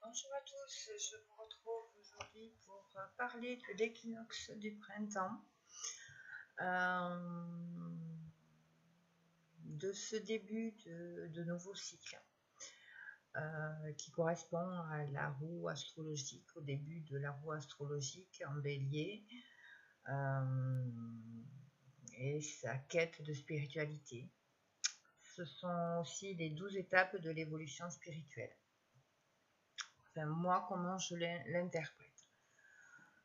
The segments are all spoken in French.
Bonjour à tous, je vous retrouve aujourd'hui pour parler de l'équinoxe du printemps, de ce début de nouveau cycle qui correspond à la roue astrologique, au début de la roue astrologique en bélier et sa quête de spiritualité. Ce sont aussi les 12 étapes de l'évolution spirituelle. Enfin, moi, comment je l'interprète.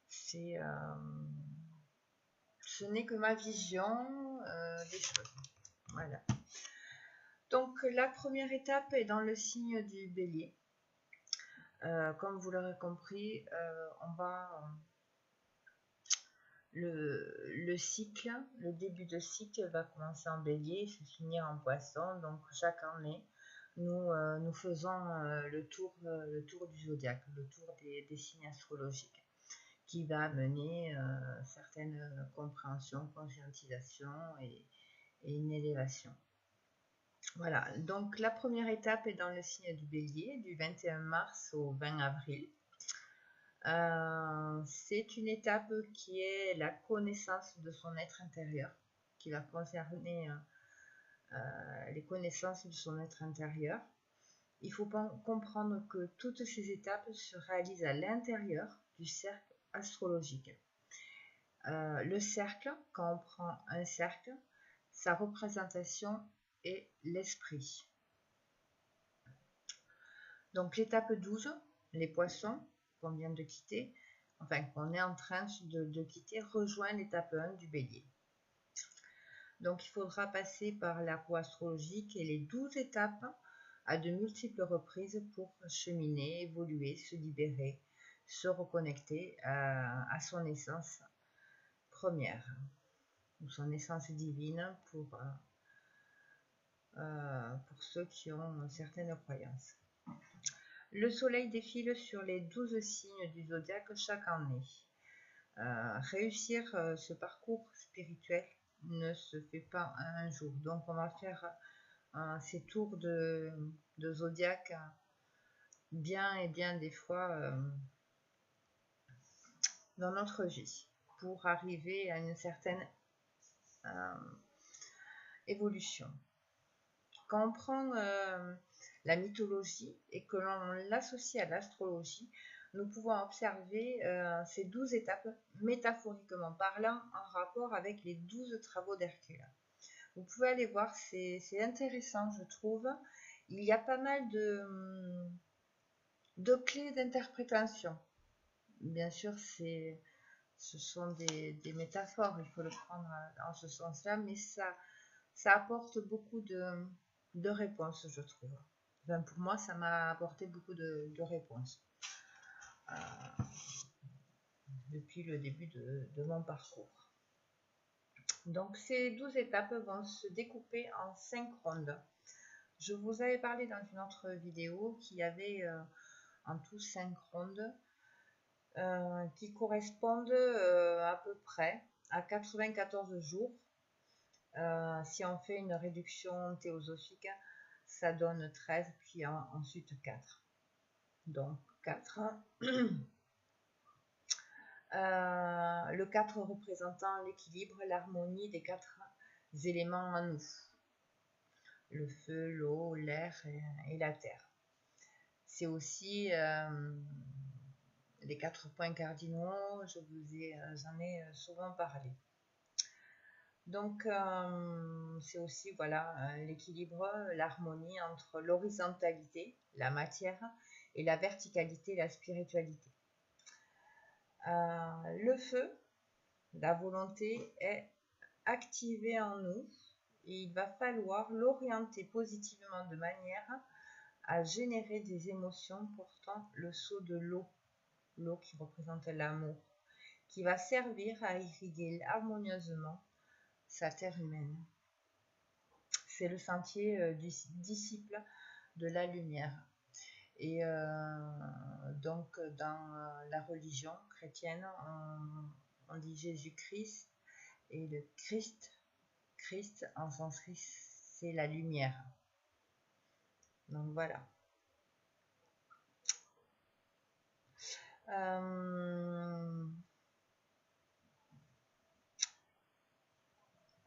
Ce n'est que ma vision des choses. Voilà. Donc la première étape est dans le signe du bélier. Comme vous l'aurez compris, on va le cycle, le début de cycle va commencer en bélier et se finir en poisson. Donc chaque année, nous faisons le tour du zodiaque, le tour des signes astrologiques, qui va amener certaines compréhensions, conscientisation et une élévation. Voilà, donc la première étape est dans le signe du bélier, du 21 mars au 20 avril. C'est une étape qui est la connaissance de son être intérieur, qui va concerner les connaissances de son être intérieur. Il faut comprendre que toutes ces étapes se réalisent à l'intérieur du cercle astrologique. Le cercle, quand on prend un cercle, sa représentation est l'esprit. Donc l'étape 12, les poissons, qu'on vient de quitter, enfin qu'on est en train de quitter, rejoint l'étape 1 du bélier. Donc il faudra passer par la roue astrologique et les 12 étapes à de multiples reprises pour cheminer, évoluer, se libérer, se reconnecter à son essence première, ou son essence divine pour ceux qui ont certaines croyances. Le soleil défile sur les 12 signes du zodiaque chaque année. Réussir ce parcours spirituel ne se fait pas en un jour. Donc on va faire ces tours de zodiaque bien et bien des fois dans notre vie pour arriver à une certaine évolution. Quand on prend la mythologie et que l'on l'associe à l'astrologie, nous pouvons observer ces 12 étapes, métaphoriquement parlant, en rapport avec les 12 travaux d'Hercule. Vous pouvez aller voir, c'est intéressant, je trouve. Il y a pas mal de clés d'interprétation. Bien sûr, ce sont des métaphores, il faut le prendre en ce sens-là, mais ça apporte beaucoup de réponses, je trouve. Enfin, pour moi, ça m'a apporté beaucoup de réponses depuis le début de mon parcours. Donc, ces 12 étapes vont se découper en 5 rondes. Je vous avais parlé dans une autre vidéo qu'il y avait en tout 5 rondes qui correspondent à peu près à 94 jours. Si on fait une réduction théosophique, ça donne 13, puis ensuite 4. Donc 4. Le 4 représentant l'équilibre, l'harmonie des 4 éléments en nous. Le feu, l'eau, l'air et la terre. C'est aussi les 4 points cardinaux, j'en ai souvent parlé. Donc c'est aussi l'équilibre, l'harmonie entre l'horizontalité, la matière, et la verticalité, la spiritualité. Le feu, la volonté, est activée en nous et il va falloir l'orienter positivement de manière à générer des émotions portant le sceau de l'eau qui représente l'amour, qui va servir à irriguer harmonieusement sa terre humaine. C'est le sentier du disciple de la lumière. Et donc dans la religion chrétienne, on dit Jésus-Christ, et le Christ en sanskrit c'est la lumière. Donc voilà.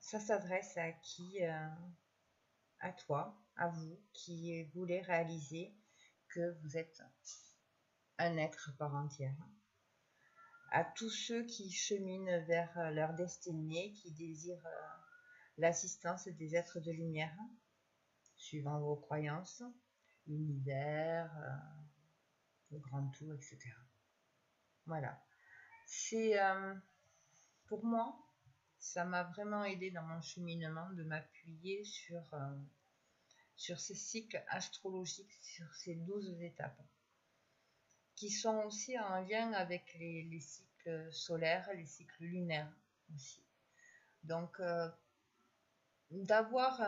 Ça s'adresse à qui? À toi, à vous, qui voulez réaliser que vous êtes un être par entière. À tous ceux qui cheminent vers leur destinée, qui désirent l'assistance des êtres de lumière, suivant vos croyances, l'univers, le grand tout, etc. Voilà. C'est pour moi, ça m'a vraiment aidé dans mon cheminement de m'appuyer sur ces cycles astrologiques, sur ces 12 étapes, qui sont aussi en lien avec les cycles solaires, les cycles lunaires aussi. Donc, d'avoir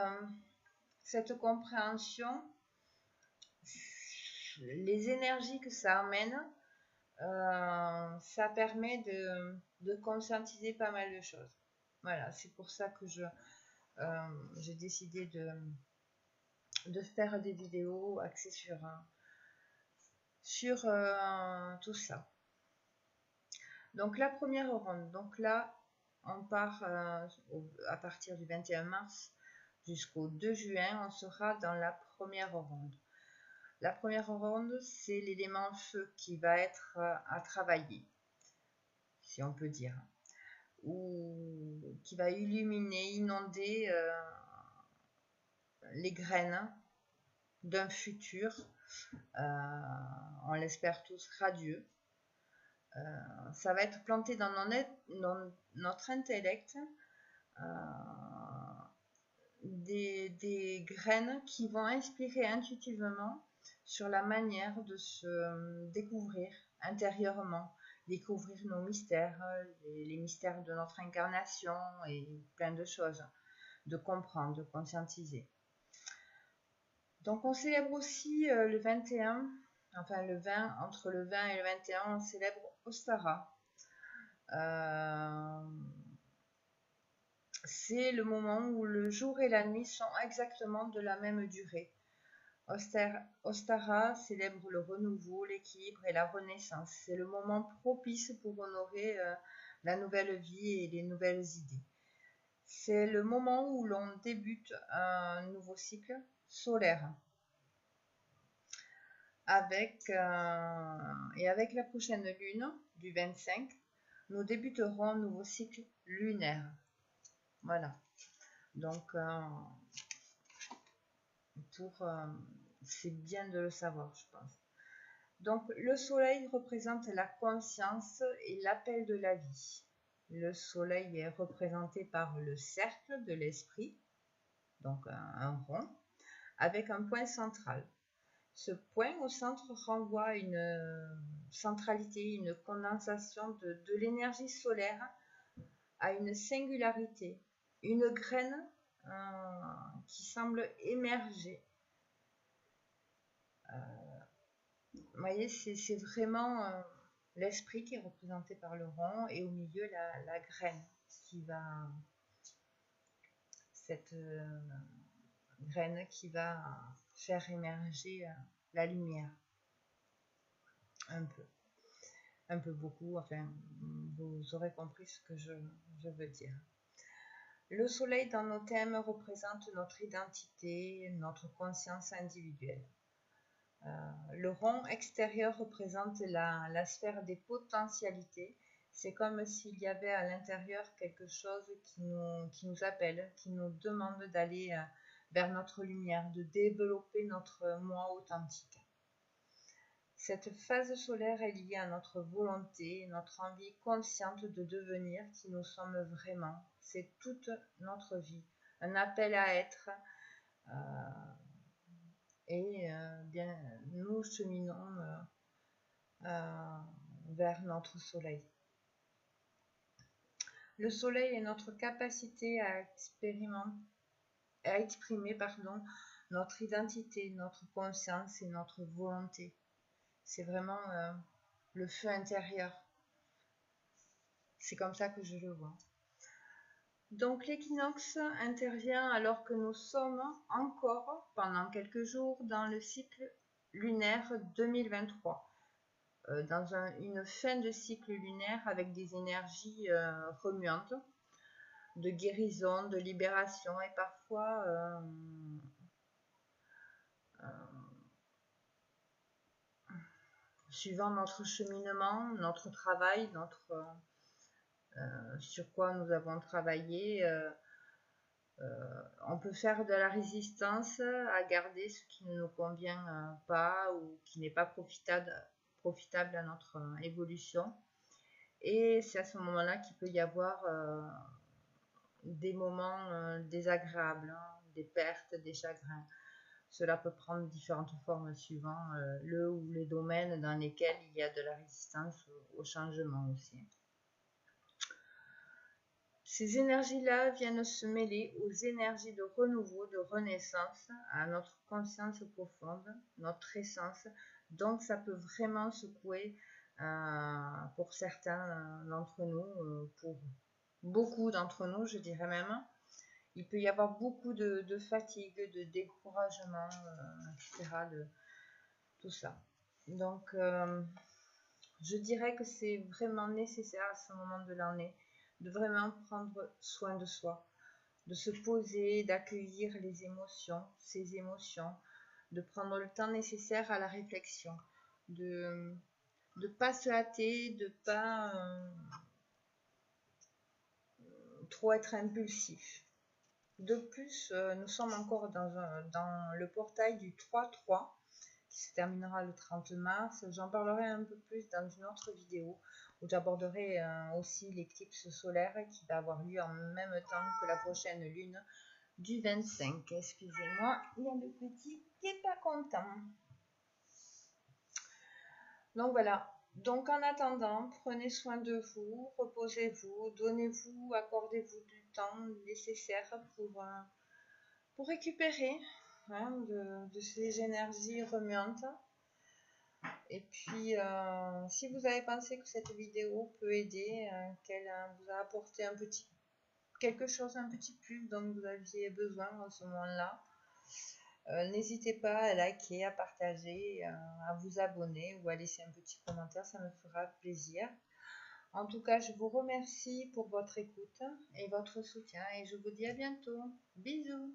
cette compréhension, les énergies que ça amène, ça permet de conscientiser pas mal de choses. Voilà, c'est pour ça que j'ai décidé de faire des vidéos axées sur tout ça. Donc la première ronde, donc là on part à partir du 21 mars jusqu'au 2 juin, on sera dans la première ronde. La première ronde, c'est l'élément feu qui va être à travailler, si on peut dire, ou qui va illuminer, inonder les graines d'un futur, on l'espère tous, radieux. Ça va être planté dans notre intellect, des graines qui vont inspirer intuitivement sur la manière de se découvrir intérieurement, découvrir nos mystères, les mystères de notre incarnation et plein de choses, de comprendre, de conscientiser. Donc on célèbre aussi le 21, enfin le 20, entre le 20 et le 21, on célèbre Ostara. C'est le moment où le jour et la nuit sont exactement de la même durée. Ostara célèbre le renouveau, l'équilibre et la renaissance. C'est le moment propice pour honorer la nouvelle vie et les nouvelles idées. C'est le moment où l'on débute un nouveau cycle solaire. Avec la prochaine lune du 25, nous débuterons un nouveau cycle lunaire. Voilà. Donc, c'est bien de le savoir, je pense. Donc, le soleil représente la conscience et l'appel de la vie. Le soleil est représenté par le cercle de l'esprit, donc un rond, avec un point central. Ce point au centre renvoie à une centralité, une condensation de l'énergie solaire à une singularité, une graine qui semble émerger. Vous voyez, c'est vraiment l'esprit qui est représenté par le rond et au milieu la graine cette graine qui va faire émerger la lumière. Un peu beaucoup, enfin, vous aurez compris ce que je veux dire. Le soleil dans nos thèmes représente notre identité, notre conscience individuelle. Le rond extérieur représente la sphère des potentialités. C'est comme s'il y avait à l'intérieur quelque chose qui nous appelle, qui nous demande d'aller vers notre lumière, de développer notre moi authentique. Cette phase solaire est liée à notre volonté, notre envie consciente de devenir qui nous sommes vraiment. C'est toute notre vie, un appel à être. Bien, nous cheminons vers notre soleil. Le soleil est notre capacité à exprimer notre identité, notre conscience et notre volonté. C'est vraiment le feu intérieur. C'est comme ça que je le vois. Donc l'équinoxe intervient alors que nous sommes encore pendant quelques jours dans le cycle lunaire 2023. dans une fin de cycle lunaire avec des énergies remuantes, de guérison, de libération et parfois suivant notre cheminement, notre travail, sur quoi nous avons travaillé, on peut faire de la résistance à garder ce qui ne nous convient pas ou qui n'est pas profitable à notre évolution. Et c'est à ce moment-là qu'il peut y avoir des moments désagréables, hein, des pertes, des chagrins. Cela peut prendre différentes formes suivant le ou les domaines dans lesquels il y a de la résistance au changement aussi. Ces énergies-là viennent se mêler aux énergies de renouveau, de renaissance, à notre conscience profonde, notre essence. Donc ça peut vraiment secouer pour certains d'entre nous, pour beaucoup d'entre nous, je dirais même. Il peut y avoir beaucoup de fatigue, de découragement, etc. de tout ça. Donc, je dirais que c'est vraiment nécessaire à ce moment de l'année de vraiment prendre soin de soi, de se poser, d'accueillir les émotions, ces émotions, de prendre le temps nécessaire à la réflexion, de ne pas se hâter, de ne pas trop être impulsif. De plus, nous sommes encore dans le portail du 3-3 qui se terminera le 30 mars. J'en parlerai un peu plus dans une autre vidéo où j'aborderai aussi l'éclipse solaire qui va avoir lieu en même temps que la prochaine lune du 25. Excusez-moi, il y a le petit qui n'est pas content. Donc voilà. Donc en attendant, prenez soin de vous, reposez-vous, donnez-vous, accordez-vous du temps nécessaire pour récupérer de ces énergies remuantes. Et puis, si vous avez pensé que cette vidéo peut aider, qu'elle vous a apporté quelque chose, un petit plus dont vous aviez besoin en ce moment-là, n'hésitez pas à liker, à partager, à vous abonner ou à laisser un petit commentaire, ça me fera plaisir. En tout cas, je vous remercie pour votre écoute et votre soutien et je vous dis à bientôt. Bisous!